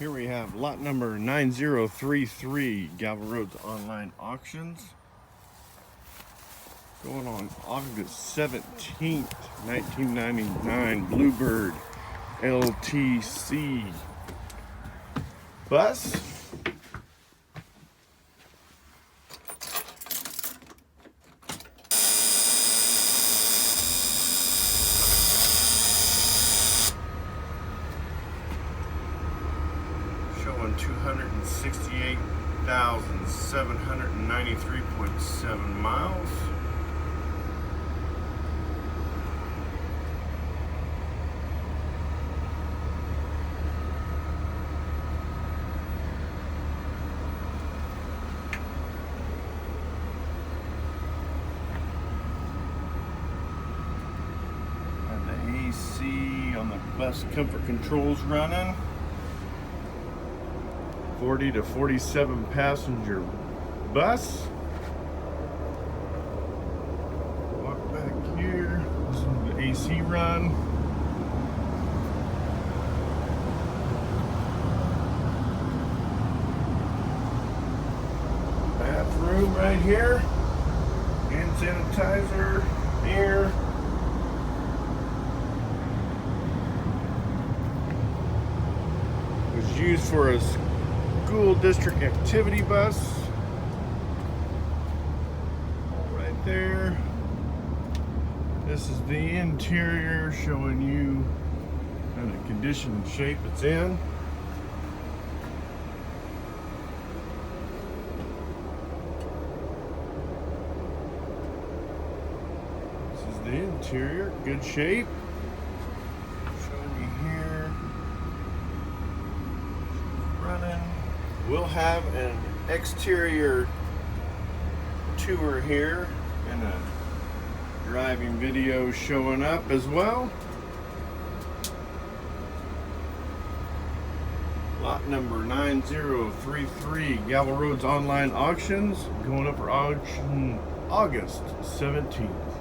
Here we have lot number 9033, Galva Roads Online Auctions. Going on August 17th, 1999, Bluebird LTC bus. Showing 268,793.7 miles. And the AC on the bus comfort controls running. 40 to 47 passenger bus. Walk back here. This is the AC run. Bathroom right here. Hand sanitizer here. Was used for a school district activity bus. Right there. This is the interior, showing you kind of condition and shape it's in. This is the interior, good shape. Showing you here. Running. We'll have an exterior tour here and a driving video showing up as well. Lot number 9033, Galva Roads Online Auctions, going up for auction August 17th.